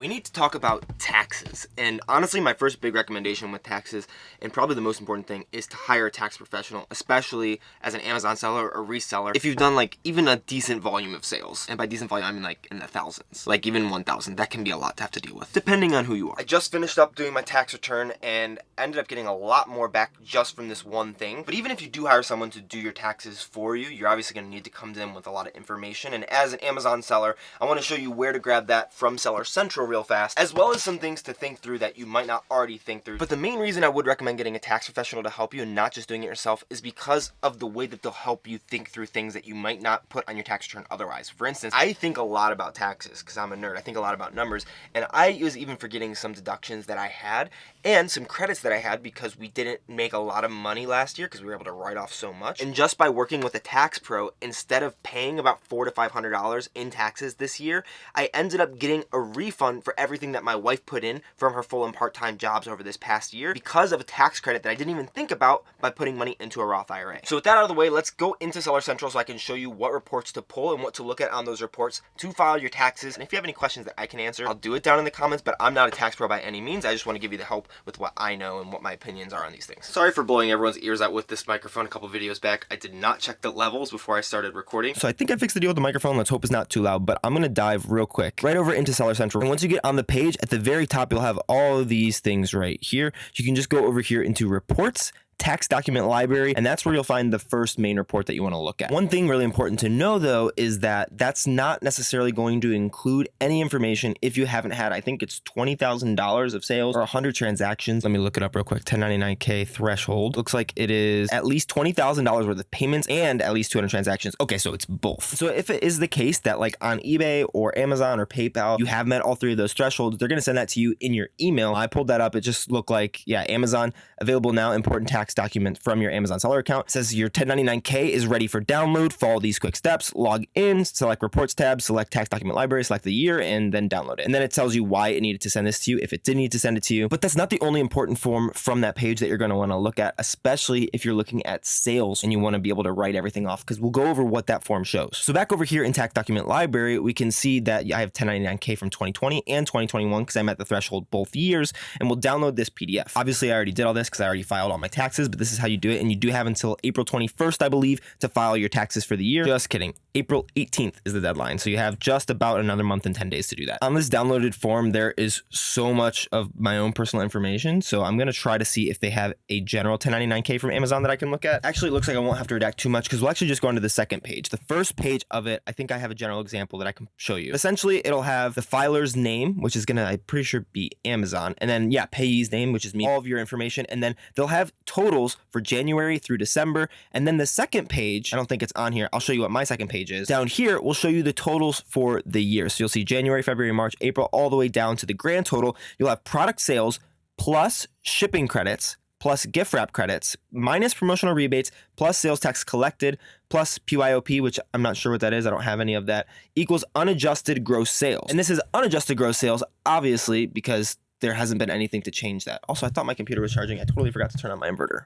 We need to talk about taxes, and honestly my first big recommendation with taxes, and probably the most important thing, is to hire a tax professional, especially as an Amazon seller or reseller. If you've done like even a decent volume of sales, and by decent volume I mean like in the thousands, like even 1,000, that can be a lot to have to deal with, depending on who you are. I just finished up doing my tax return and ended up getting a lot more back just from this one thing. But even if you do hire someone to do your taxes for you, you're obviously going to need to come to them with a lot of information, and as an Amazon seller, I want to show you where to grab that from Seller Central real fast, as well as some things to think through that you might not already think through. But the main reason I would recommend getting a tax professional to help you and not just doing it yourself is because of the way that they'll help you think through things that you might not put on your tax return otherwise. For instance, I think a lot about taxes because I'm a nerd. I think a lot about numbers, and I was even forgetting some deductions that I had and some credits that I had because we didn't make a lot of money last year because we were able to write off so much. And just by working with a tax pro, instead of paying about $400 to $500 in taxes this year, I ended up getting a refund for everything that my wife put in from her full and part-time jobs over this past year because of a tax credit that I didn't even think about by putting money into a Roth IRA. So with that out of the way, let's go into Seller Central so I can show you what reports to pull and what to look at on those reports to file your taxes. And if you have any questions that I can answer, I'll do it down in the comments, but I'm not a tax pro by any means. I just want to give you the help with what I know and what my opinions are on these things. Sorry for blowing everyone's ears out with this microphone a couple videos back. I did not check the levels before I started recording. So I think I fixed the deal with the microphone. Let's hope it's not too loud, but I'm going to dive real quick right over into Seller Central. And once you get on the page, at the very top, you'll have all of these things right here. You can just go over here into reports, tax document library, and that's where you'll find the first main report that you want to look at. One thing really important to know though is that that's not necessarily going to include any information if you haven't had, I think it's $20,000 of sales or 100 transactions. Let me look it up real quick. 1099K threshold. Looks like it is at least $20,000 worth of payments and at least 200 transactions. Okay, so it's both. So if it is the case that like on eBay or Amazon or PayPal, you have met all three of those thresholds, they're going to send that to you in your email. I pulled that up. It just looked like, yeah, Amazon available now, important tax document from your Amazon seller account. It says your 1099K is ready for download. Follow these quick steps. Log in, select reports tab, select tax document library, select the year, and then download it. And then it tells you why it needed to send this to you, if it did need to send it to you. But that's not the only important form from that page that you're going to want to look at, especially if you're looking at sales and you want to be able to write everything off, because we'll go over what that form shows. So back over here in tax document library, we can see that I have 1099K from 2020 and 2021 because I met the threshold both years, and we'll download this PDF. Obviously, I already did all this because I already filed all my taxes, but this is how you do it, and you do have until April 21st, I believe, to file your taxes for the year. Just kidding. April 18th is the deadline, so you have just about another month and 10 days to do that. On this downloaded form, there is so much of my own personal information, so I'm going to try to see if they have a general 1099K from Amazon that I can look at. Actually, it looks like I won't have to redact too much because we'll actually just go into the second page. The first page of it, I think I have a general example that I can show you. Essentially, it'll have the filer's name, which is going to, I'm pretty sure, be Amazon, and then, yeah, payee's name, which is me, all of your information, and then they'll have totals for January through December. And then the second page, I don't think it's on here. I'll show you what my second page is. Down here, we'll show you the totals for the year. So you'll see January, February, March, April, all the way down to the grand total. You'll have product sales plus shipping credits plus gift wrap credits minus promotional rebates plus sales tax collected plus PYOP, which I'm not sure what that is. I don't have any of that, equals unadjusted gross sales. And this is unadjusted gross sales, obviously, because there hasn't been anything to change that. Also, I thought my computer was charging. I totally forgot to turn on my inverter.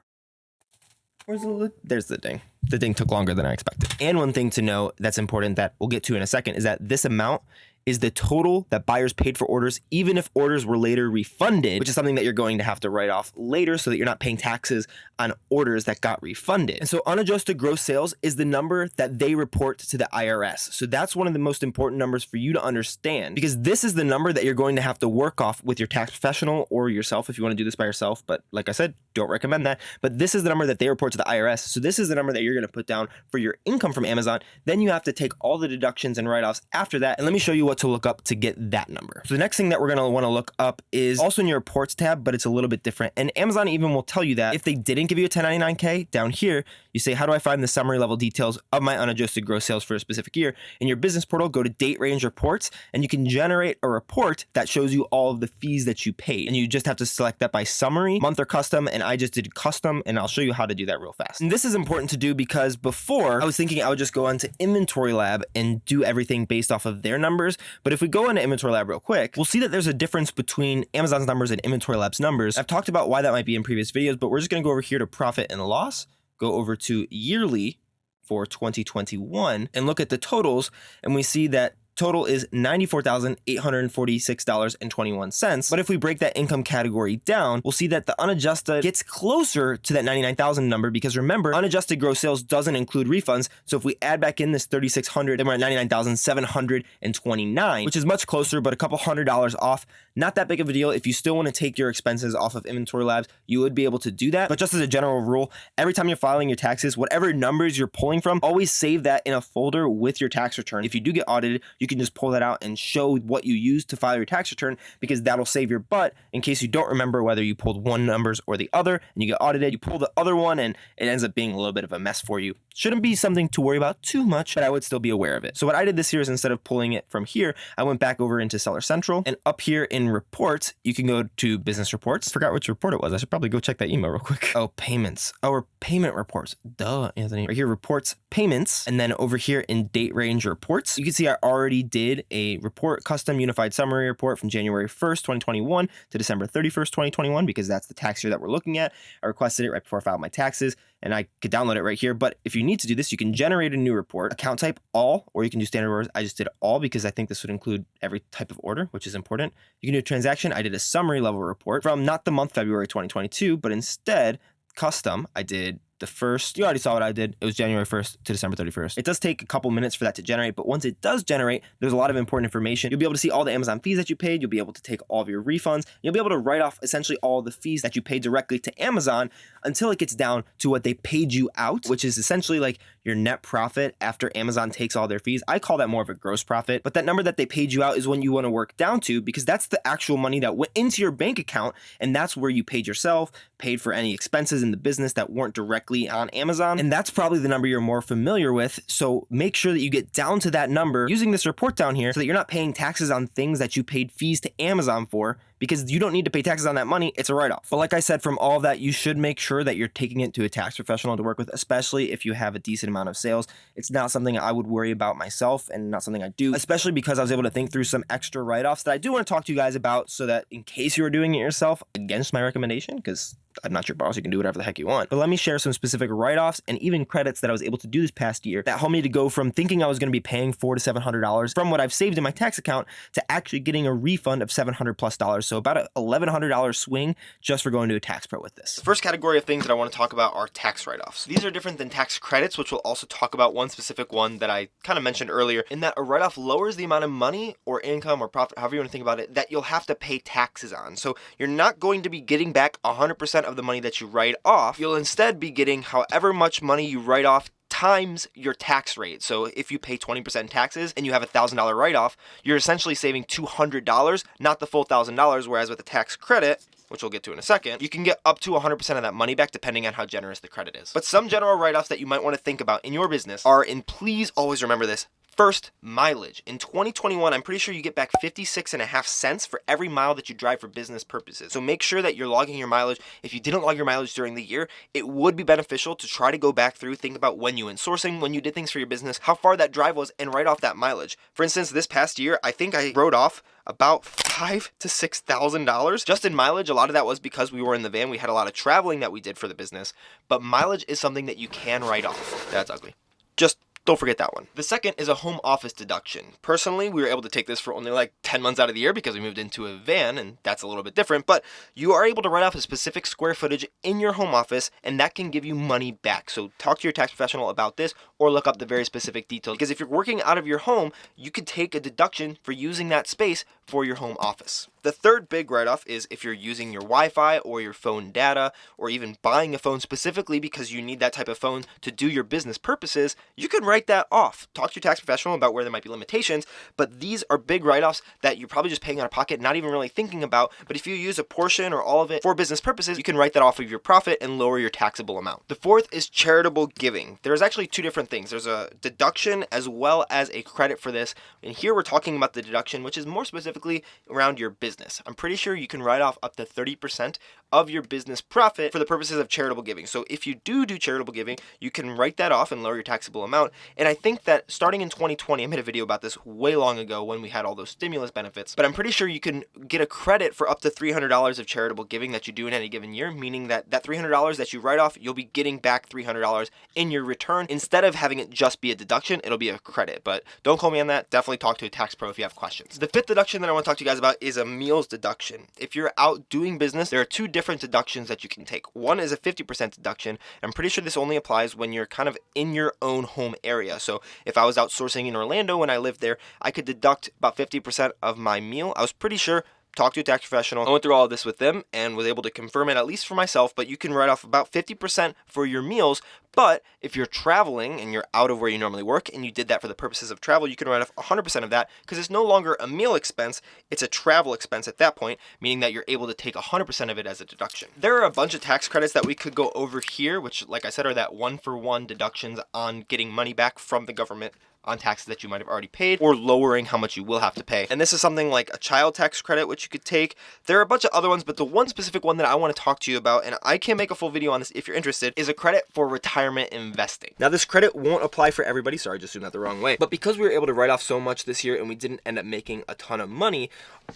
There's the ding. The ding took longer than I expected. And one thing to know that's important that we'll get to in a second is that this amount is the total that buyers paid for orders, even if orders were later refunded, which is something that you're going to have to write off later so that you're not paying taxes on orders that got refunded. And so unadjusted gross sales is the number that they report to the IRS. So that's one of the most important numbers for you to understand, because this is the number that you're going to have to work off with your tax professional or yourself if you want to do this by yourself. But like I said, don't recommend that. But this is the number that they report to the IRS. So this is the number that you're going to put down for your income from Amazon. Then you have to take all the deductions and write-offs after that. And let me show you what to look up to get that number. So the next thing that we're going to want to look up is also in your reports tab, but it's a little bit different. And Amazon even will tell you that if they didn't give you a 1099K, down here, you say, how do I find the summary level details of my unadjusted gross sales for a specific year? In your business portal, go to date range reports, and you can generate a report that shows you all of the fees that you paid. And you just have to select that by summary, month, or custom. And I just did custom, and I'll show you how to do that real fast. And this is important to do because before I was thinking I would just go onto Inventory Lab and do everything based off of their numbers. But if we go into Inventory Lab real quick, we'll see that there's a difference between Amazon's numbers and Inventory Lab's numbers. I've talked about why that might be in previous videos, but we're just going to go over here to profit and loss, go over to yearly for 2021 and look at the totals, and we see that total is $94,846.21. But if we break that income category down, we'll see that the unadjusted gets closer to that 99,000 number, because remember, unadjusted gross sales doesn't include refunds. So if we add back in this 3,600, then we're at 99,729, which is much closer, but a couple $100 off. Not that big of a deal. If you still want to take your expenses off of Inventory Labs, you would be able to do that. But just as a general rule, every time you're filing your taxes, whatever numbers you're pulling from, always save that in a folder with your tax return. If you do get audited, you can just pull that out and show what you used to file your tax return, because that'll save your butt in case you don't remember whether you pulled one numbers or the other, and you get audited, you pull the other one, and it ends up being a little bit of a mess for you. Shouldn't be something to worry about too much, but I would still be aware of it. So what I did this year is, instead of pulling it from here, I went back over into Seller Central, and up here in reports, you can go to business reports. Forgot which report it was. I should probably go check that email real quick. Oh, payments. Oh, or payment reports. Duh, Anthony. Right here, reports, payments. And then over here in date range reports, you can see I already did a report, custom unified summary report from January 1st, 2021 to December 31st, 2021, because that's the tax year that we're looking at. I requested it right before I filed my taxes, and I could download it right here. But if you need to do this, you can generate a new report, account type all, or you can do standard orders. I just did all because I think this would include every type of order, which is important. You can do a transaction. I did a summary level report from not the month February 2022, but instead custom. I did the first, you already saw what I did. It was January 1st to December 31st. It does take a couple minutes for that to generate, but once it does generate, there's a lot of important information. You'll be able to see all the Amazon fees that you paid. You'll be able to take all of your refunds. You'll be able to write off essentially all the fees that you paid directly to Amazon until it gets down to what they paid you out, which is essentially like your net profit after Amazon takes all their fees. I call that more of a gross profit, but that number that they paid you out is when you want to work down to, because that's the actual money that went into your bank account, and that's where you paid yourself, paid for any expenses in the business that weren't directly on Amazon. And that's probably the number you're more familiar with. So make sure that you get down to that number using this report down here, so that you're not paying taxes on things that you paid fees to Amazon for, because you don't need to pay taxes on that money. It's a write-off. But like I said, from all of that, you should make sure that you're taking it to a tax professional to work with, especially if you have a decent amount of sales. It's not something I would worry about myself, and not something I do, especially because I was able to think through some extra write-offs that I do want to talk to you guys about, so that in case you are doing it yourself against my recommendation, because I'm not your boss, you can do whatever the heck you want. But let me share some specific write-offs and even credits that I was able to do this past year that helped me to go from thinking I was going to be paying $400 to $700 from what I've saved in my tax account to actually getting a refund of $700 plus. So about a $1,100 swing just for going to a tax pro with this. The first category of things that I want to talk about are tax write-offs. These are different than tax credits, which we'll also talk about one specific one that I kind of mentioned earlier, in that a write-off lowers the amount of money or income or profit, however you want to think about it, that you'll have to pay taxes on. So you're not going to be getting back 100% of the money that you write off. You'll instead be getting however much money you write off times your tax rate. So if you pay 20% in taxes and you have a $1,000 write-off, you're essentially saving $200, not the full $1,000, whereas with a tax credit, which we'll get to in a second, you can get up to 100% of that money back depending on how generous the credit is. But some general write-offs that you might want to think about in your business are, and please always remember this, first, mileage. In 2021, I'm pretty sure you get back 56.5 cents for every mile that you drive for business purposes. So make sure that you're logging your mileage. If you didn't log your mileage during the year, it would be beneficial to try to go back through, think about when you went sourcing, when you did things for your business, how far that drive was, and write off that mileage. For instance, this past year, I think I wrote off about $5,000 to $6,000 just in mileage. A lot of that was because we were in the van. We had a lot of traveling that we did for the business, but mileage is something that you can write off. That's ugly. Just don't forget that one. The second is a home office deduction. Personally, we were able to take this for only like 10 months out of the year because we moved into a van, and that's a little bit different, but you are able to write off a specific square footage in your home office, and that can give you money back. So talk to your tax professional about this, or look up the very specific details, because if you're working out of your home, you could take a deduction for using that space for your home office. The third big write-off is if you're using your Wi-Fi or your phone data, or even buying a phone specifically because you need that type of phone to do your business purposes, you can write that off. Talk to your tax professional about where there might be limitations, but these are big write-offs that you're probably just paying out of pocket, not even really thinking about. But if you use a portion or all of it for business purposes, you can write that off of your profit and lower your taxable amount. The fourth is charitable giving. There's actually two different things. There's a deduction as well as a credit for this. And here we're talking about the deduction, which is more specifically around your business. I'm pretty sure you can write off up to 30% of your business profit for the purposes of charitable giving. So if you do charitable giving, you can write that off and lower your taxable amount. And I think that starting in 2020, I made a video about this way long ago when we had all those stimulus benefits, but I'm pretty sure you can get a credit for up to $300 of charitable giving that you do in any given year, meaning that that $300 that you write off, you'll be getting back $300 in your return instead of of having it just be a deduction, it'll be a credit. But don't call me on that. Definitely talk to a tax pro if you have questions. The fifth deduction that I want to talk to you guys about is a meals deduction. If you're out doing business, there are two different deductions that you can take. One is a 50% deduction. I'm pretty sure this only applies when you're kind of in your own home area. So if I was outsourcing in Orlando when I lived there, I could deduct about 50% of my meal. I was pretty sure. Talked to a tax professional. I went through all of this with them and was able to confirm it, at least for myself, but you can write off about 50% for your meals. But if you're traveling and you're out of where you normally work and you did that for the purposes of travel, you can write off 100% of that because it's no longer a meal expense, it's a travel expense at that point, meaning that you're able to take 100% of it as a deduction. There are a bunch of tax credits that we could go over here, which, like I said, are that one-for-one deductions on getting money back from the government on taxes that you might have already paid, or lowering how much you will have to pay. And this is something like a child tax credit, which you could take. There are a bunch of other ones, but the one specific one that I want to talk to you about, and I can make a full video on this if you're interested, is a credit for retirement investing. Now, this credit won't apply for everybody. Sorry, I just zoomed that the wrong way. But because we were able to write off so much this year and we didn't end up making a ton of money,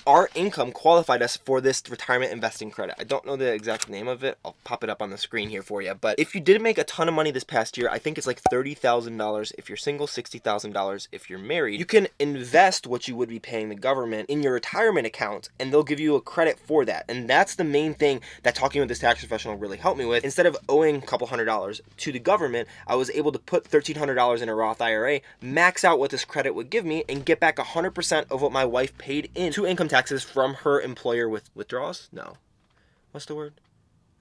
our income qualified us for this retirement investing credit. I don't know the exact name of it. I'll pop it up on the screen here for you. But if you did make a ton of money this past year, I think it's like $30,000 if you're single, $60,000 if you're married, you can invest what you would be paying the government in your retirement account, and they'll give you a credit for that. And that's the main thing that talking with this tax professional really helped me with. Instead of owing a couple $100s to the government, I was able to put $1,300 in a Roth IRA, max out what this credit would give me, and get back 100% of what my wife paid into income taxes from her employer with withdrawals? No. What's the word?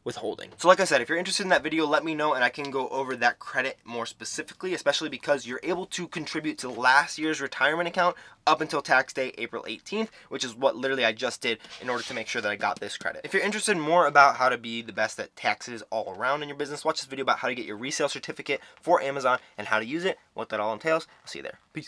Withholding. So like I said, if you're interested in that video, let me know and I can go over that credit more specifically, especially because you're able to contribute to last year's retirement account up until tax day, April 18th, which is what literally I just did in order to make sure that I got this credit. If you're interested more about how to be the best at taxes all around in your business, watch this video about how to get your resale certificate for Amazon and how to use it, what that all entails. I'll see you there. Peace.